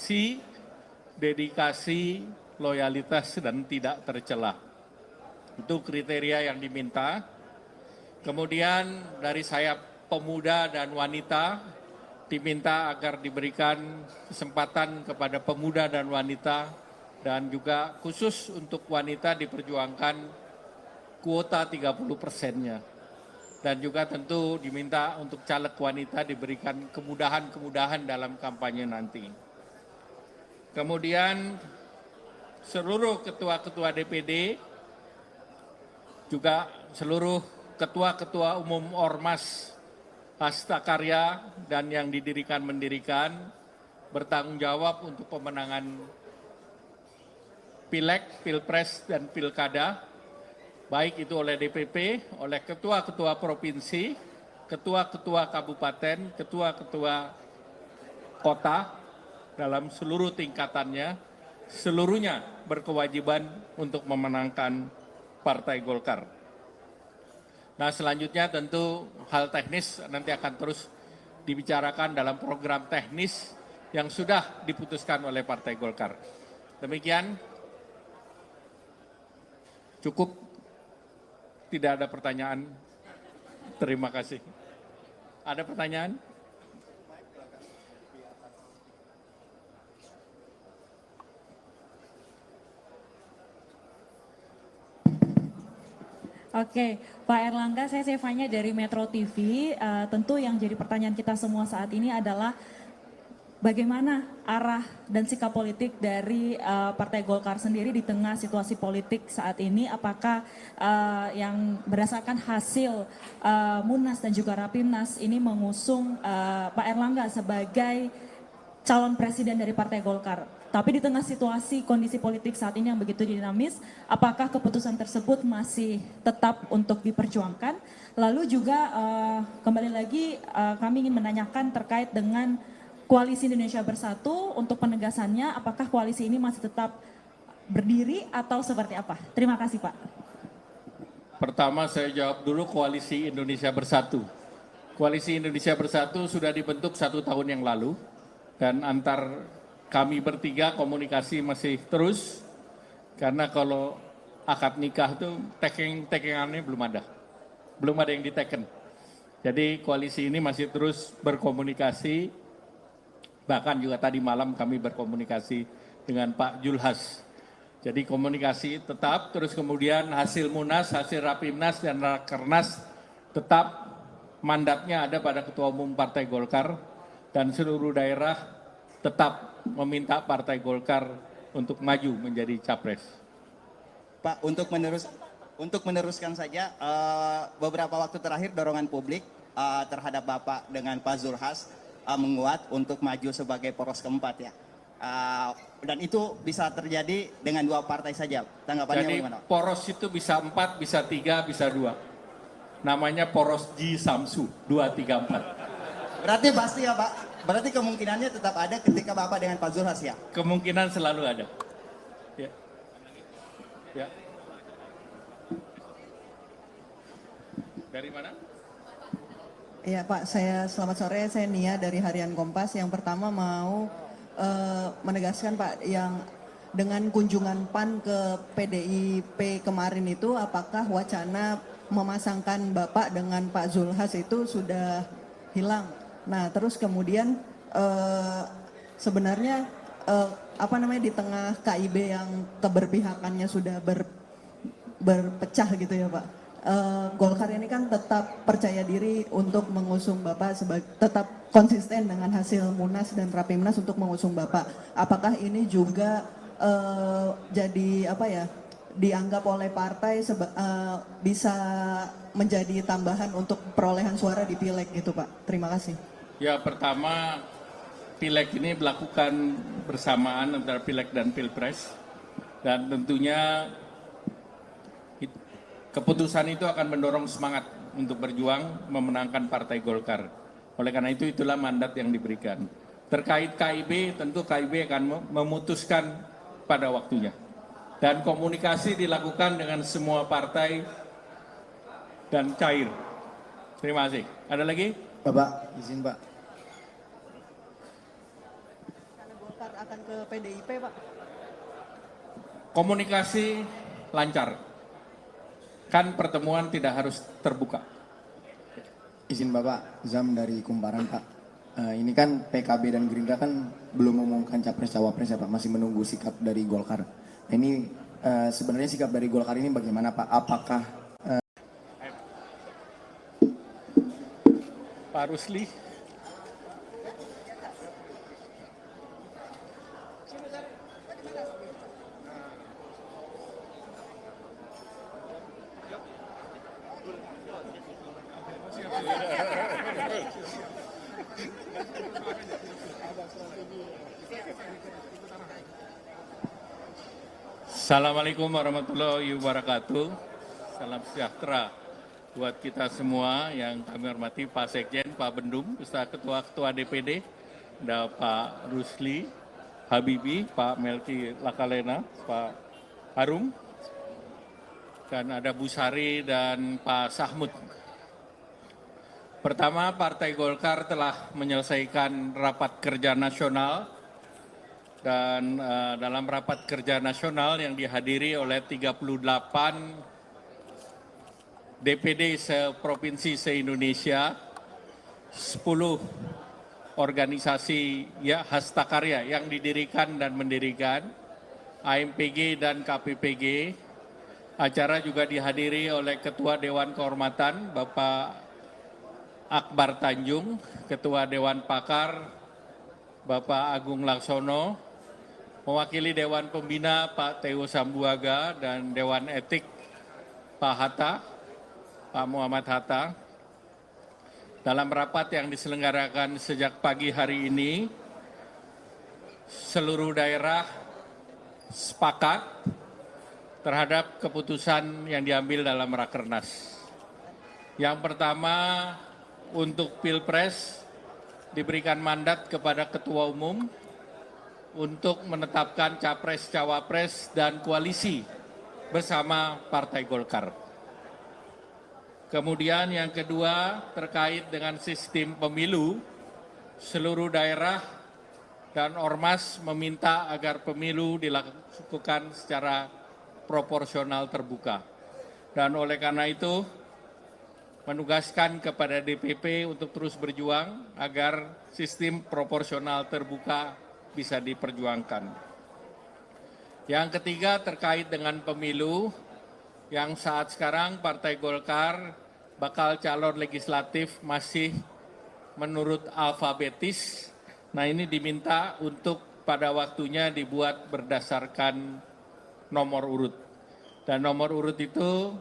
kompetensi, dedikasi, loyalitas, dan tidak tercela. Itu kriteria yang diminta. Kemudian dari sayap pemuda dan wanita diminta agar diberikan kesempatan kepada pemuda dan wanita, dan juga khusus untuk wanita diperjuangkan kuota 30%-nya. Dan juga tentu diminta untuk caleg wanita diberikan kemudahan-kemudahan dalam kampanye nanti. Kemudian seluruh ketua-ketua DPD, juga seluruh ketua-ketua umum Ormas Hasta Karya dan yang mendirikan bertanggung jawab untuk pemenangan Pileg, Pilpres, dan Pilkada, baik itu oleh DPP, oleh ketua-ketua provinsi, ketua-ketua kabupaten, ketua-ketua kota dalam seluruh tingkatannya, seluruhnya berkewajiban untuk memenangkan Partai Golkar. Nah, selanjutnya tentu hal teknis nanti akan terus dibicarakan dalam program teknis yang sudah diputuskan oleh Partai Golkar. Demikian, cukup, tidak ada pertanyaan. Terima kasih. Ada pertanyaan? Oke, Pak Erlangga, saya Sevanya dari Metro TV. Tentu yang jadi pertanyaan kita semua saat ini adalah bagaimana arah dan sikap politik dari Partai Golkar sendiri di tengah situasi politik saat ini? Apakah yang berdasarkan hasil Munas dan juga Rapimnas ini mengusung Pak Erlangga sebagai calon presiden dari Partai Golkar? Tapi di tengah situasi kondisi politik saat ini yang begitu dinamis, apakah keputusan tersebut masih tetap untuk diperjuangkan? Lalu juga kembali lagi kami ingin menanyakan terkait dengan Koalisi Indonesia Bersatu untuk penegasannya, apakah koalisi ini masih tetap berdiri atau seperti apa? Terima kasih, Pak. Pertama saya jawab dulu Koalisi Indonesia Bersatu. Koalisi Indonesia Bersatu sudah dibentuk 1 tahun yang lalu, dan antar kami bertiga komunikasi masih terus, karena kalau akad nikah itu tekengannya belum ada yang diteken. Jadi koalisi ini masih terus berkomunikasi, bahkan juga tadi malam kami berkomunikasi dengan Pak Julhas. Jadi komunikasi tetap, terus kemudian hasil Munas, hasil Rapimnas dan Rakernas tetap mandatnya ada pada Ketua Umum Partai Golkar, dan seluruh daerah tetap meminta Partai Golkar untuk maju menjadi capres. Pak, untuk meneruskan saja, beberapa waktu terakhir dorongan publik terhadap Bapak dengan Pak Zulhas menguat untuk maju sebagai poros keempat ya. Dan itu bisa terjadi dengan 2 partai saja. Tanggapannya jadi bagaimana? Poros itu bisa 4, bisa 3, bisa 2. Namanya poros Ji Samsu, 2, 3, 4. Berarti pasti ya Pak? Berarti kemungkinannya tetap ada ketika Bapak dengan Pak Zulhas ya? Kemungkinan selalu ada. Ya. Ya. Dari mana? Iya Pak, selamat sore, saya Nia dari Harian Kompas. Yang pertama mau menegaskan Pak, yang dengan kunjungan PAN ke PDIP kemarin itu, apakah wacana memasangkan Bapak dengan Pak Zulhas itu sudah hilang? Nah terus kemudian sebenarnya di tengah KIB yang keberpihakannya sudah berpecah gitu ya Pak. Golkar ini kan tetap percaya diri untuk mengusung Bapak, tetap konsisten dengan hasil Munas dan Rapimnas untuk mengusung Bapak. Apakah ini juga dianggap oleh partai bisa menjadi tambahan untuk perolehan suara di Pileg gitu Pak? Terima kasih. Ya, pertama Pileg ini melakukan bersamaan antara Pileg dan Pilpres, dan tentunya keputusan itu akan mendorong semangat untuk berjuang memenangkan Partai Golkar. Oleh karena itu, itulah mandat yang diberikan. Terkait KIB, tentu KIB akan memutuskan pada waktunya. Dan komunikasi dilakukan dengan semua partai dan cair. Terima kasih. Ada lagi? Bapak, izin Pak. Golkar akan ke PDIP, Pak? Komunikasi lancar. Kan pertemuan tidak harus terbuka. Izin Bapak, Zam dari Kumparan Pak. Ini kan PKB dan Gerindra kan belum mengumumkan capres-cawapres ya Pak, masih menunggu sikap dari Golkar. Nah, ini sebenarnya sikap dari Golkar ini bagaimana Pak? Apakah Pak Rusli. Assalamualaikum warahmatullahi wabarakatuh. Salam sejahtera buat kita semua yang kami hormati Pak Sekjen, Pak Bendum, beserta Ketua-Ketua DPD, ada Pak Rusli Habibi, Pak Melki Lakalena, Pak Harum, dan ada Bu Sari dan Pak Sahmud. Pertama, Partai Golkar telah menyelesaikan rapat kerja nasional dan dalam rapat kerja nasional yang dihadiri oleh 38 DPD se-provinsi se-Indonesia, 10 organisasi ya hastakarya yang didirikan dan mendirikan, AMPG dan KPPG. Acara juga dihadiri oleh Ketua Dewan Kehormatan Bapak Akbar Tanjung, Ketua Dewan Pakar Bapak Agung Laksono, mewakili Dewan Pembina Pak Teo Sambuaga dan Dewan Etik Pak Hatta, Pak Muhammad Hatta. Dalam rapat yang diselenggarakan sejak pagi hari ini, seluruh daerah sepakat terhadap keputusan yang diambil dalam Rakernas. Yang pertama, untuk Pilpres diberikan mandat kepada Ketua Umum untuk menetapkan Capres, Cawapres, dan koalisi bersama Partai Golkar. Kemudian yang kedua terkait dengan sistem pemilu, seluruh daerah dan ormas meminta agar pemilu dilakukan secara proporsional terbuka. Dan oleh karena itu menugaskan kepada DPP untuk terus berjuang agar sistem proporsional terbuka bisa diperjuangkan. Yang ketiga terkait dengan pemilu, yang saat sekarang Partai Golkar bakal calon legislatif masih menurut alfabetis. Nah, ini diminta untuk pada waktunya dibuat berdasarkan nomor urut. Dan nomor urut itu